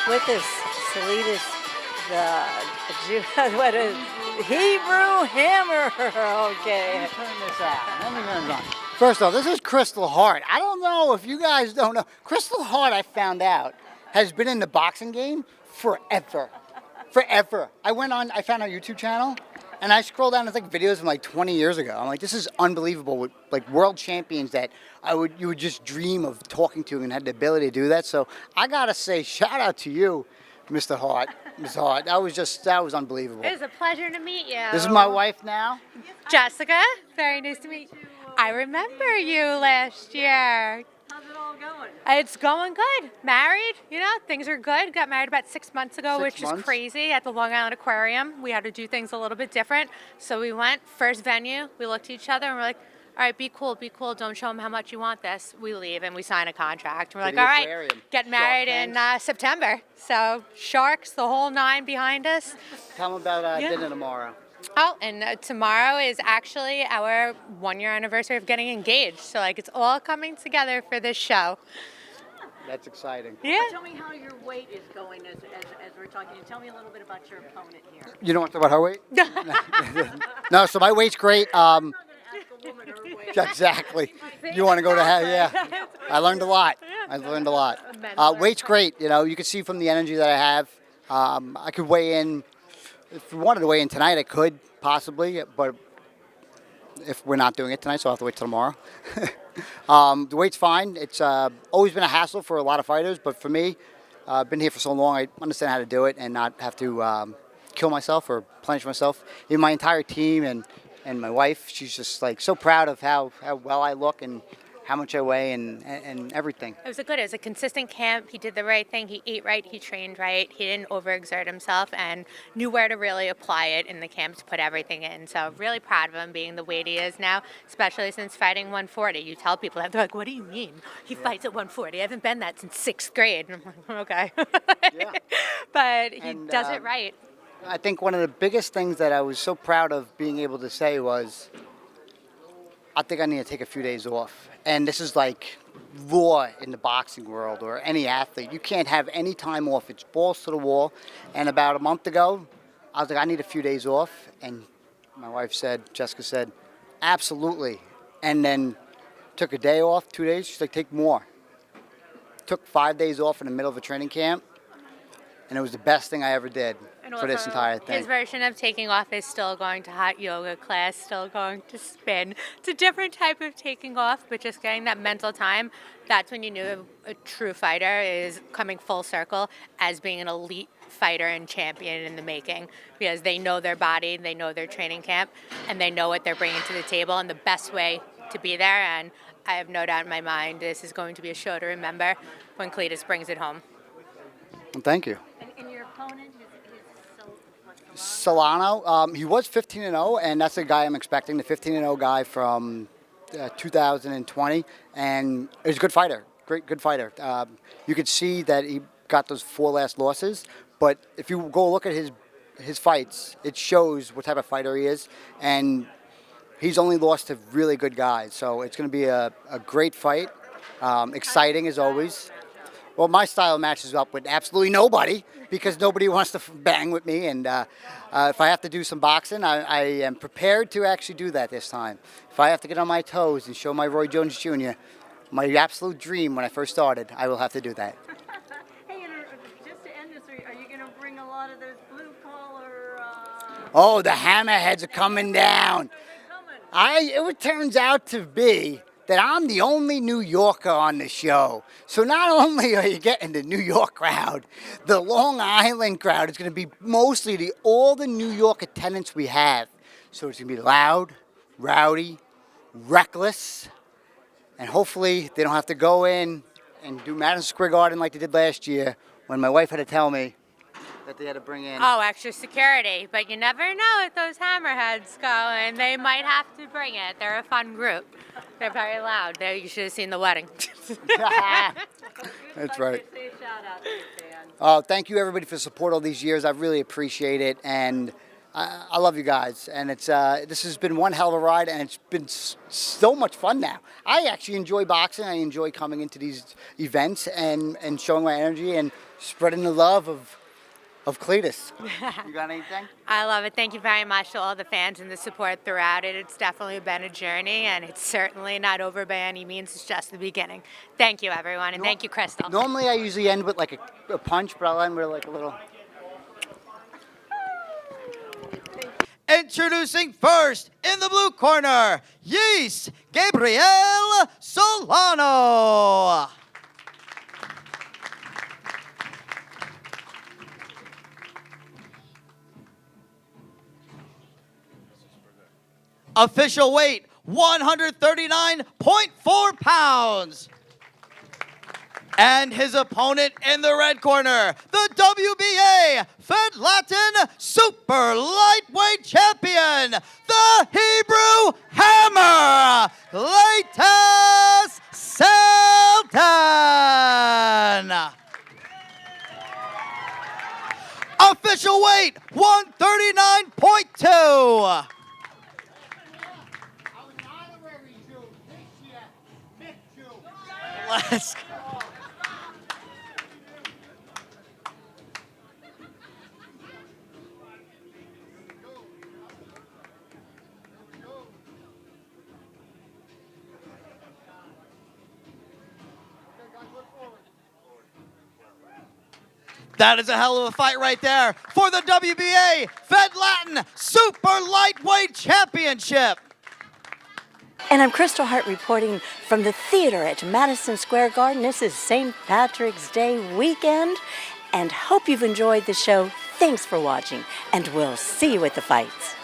with us, Cletus, what is Hebrew hammer? Okay. Turn this out. Let me turn it on. First off, this is Kristal Hart. I don't know if you guys don't know. Kristal Hart, I found out, has been in the boxing game forever. Forever. I found our YouTube channel, and I scrolled down, it's like videos from like 20 years ago. I'm like, this is unbelievable. With like world champions that you would just dream of talking to and had the ability to do that. So I gotta say, shout out to you, Mr. Hart. Ms. Hart. That was unbelievable. It was a pleasure to meet you. This is my wife now. Jessica. Very nice to meet you. I remember you last year. How's it all going? It's going good. Married, things are good. Got married about 6 months ago, 6 which months? is crazy, at the Long Island Aquarium. We had to do things a little bit different. So we went, first venue, we looked at each other and we're like, all right, be cool, don't show them how much you want this. We leave and we sign a contract. We're like, all right, get married in September. So sharks, the whole 9 behind us. Tell them about dinner tomorrow. Oh, and tomorrow is actually our 1-year anniversary of getting engaged. So it's all coming together for this show. That's exciting. Yeah. Tell me how your weight is going as we're talking. Tell me a little bit about your opponent here. You don't want to talk about her weight? No, so my weight's great. Exactly. You want to go to hell? Yeah. I learned a lot. Weight's great. You can see from the energy that I have. I could weigh in. If we wanted to weigh in tonight, I could possibly, but if we're not doing it tonight, so I'll have to wait till tomorrow. The weight's fine. It's always been a hassle for a lot of fighters, but for me, I've been here for so long, I understand how to do it and not have to kill myself or punish myself. Even my entire team and my wife, she's just like so proud of how well I look and how much I weigh and everything. It was a consistent camp. He did the right thing. He ate right. He trained right. He didn't overexert himself and knew where to really apply it in the camp to put everything in. So really proud of him being the weight he is now, especially since fighting 140. You tell people that, they're like, what do you mean? He fights at 140. I haven't been that since 6th grade. And I'm like, okay. Yeah. But he does it right. I think one of the biggest things that I was so proud of being able to say was, I think I need to take a few days off. And this is like law in the boxing world or any athlete. You can't have any time off. It's balls to the wall. And about a month ago, I was like, I need a few days off. And my wife Jessica said, absolutely. And then took a day off, 2 days. She's like, take more. Took 5 days off in the middle of a training camp. And it was the best thing I ever did for this entire thing. His version of taking off is still going to hot yoga class, still going to spin. It's a different type of taking off, but just getting that mental time. That's when you knew a true fighter is coming full circle as being an elite fighter and champion in the making, because they know their body, they know their training camp, and they know what they're bringing to the table and the best way to be there. And I have no doubt in my mind this is going to be a show to remember when Cletus brings it home. Well, thank you. And your opponent is Solano, he was 15-0, and that's the guy I'm expecting, the 15-0 guy from 2020, and he's a good fighter, good fighter. You could see that he got those 4 last losses, but if you go look at his fights, it shows what type of fighter he is, and he's only lost to really good guys, so it's going to be a great fight, exciting as always. Well, my style matches up with absolutely nobody because nobody wants to bang with me. And if I have to do some boxing, I am prepared to actually do that this time. If I have to get on my toes and show my Roy Jones Jr., my absolute dream when I first started, I will have to do that. Hey, and just to end this, are you going to bring a lot of those blue collar? Oh, the hammerheads are coming down. It turns out to be that I'm the only New Yorker on the show. So not only are you getting the New York crowd, the Long Island crowd is going to be mostly all the New York attendance we have. So it's going to be loud, rowdy, reckless, and hopefully they don't have to go in and do Madison Square Garden like they did last year when my wife had to tell me that they had to bring in. Oh, extra security. But you never know if those hammerheads go, and they might have to bring it. They're a fun group. They're very loud. You should have seen the wedding. That's right. Say a shout out to your fans. Thank you, everybody, for the support all these years. I really appreciate it. And I love you guys, and it's this has been one hell of a ride, and it's been so much fun now. I actually enjoy boxing. I enjoy coming into these events and showing my energy and spreading the love of Cletus. You got anything? I love it. Thank you very much to all the fans and the support throughout it. It's definitely been a journey, and it's certainly not over by any means. It's just the beginning. Thank you, everyone, and thank you, Kristal. Normally, I usually end with like a punch, but I'll end with like a little. Introducing first in the blue corner, YEIS GABRIEL Solano. Official weight, 139.4 pounds. And his opponent in the red corner, the WBA Fed Latin Super Lightweight Champion, the Hebrew Hammer, Cletus Selden. Official weight, 139.2. Let's go. That is a hell of a fight right there for the WBA Fed Latin Super Lightweight Championship. And I'm Kristal Hart reporting from the theater at Madison Square Garden. This is St. Patrick's Day weekend, and hope you've enjoyed the show. Thanks for watching, and we'll see you at the fights.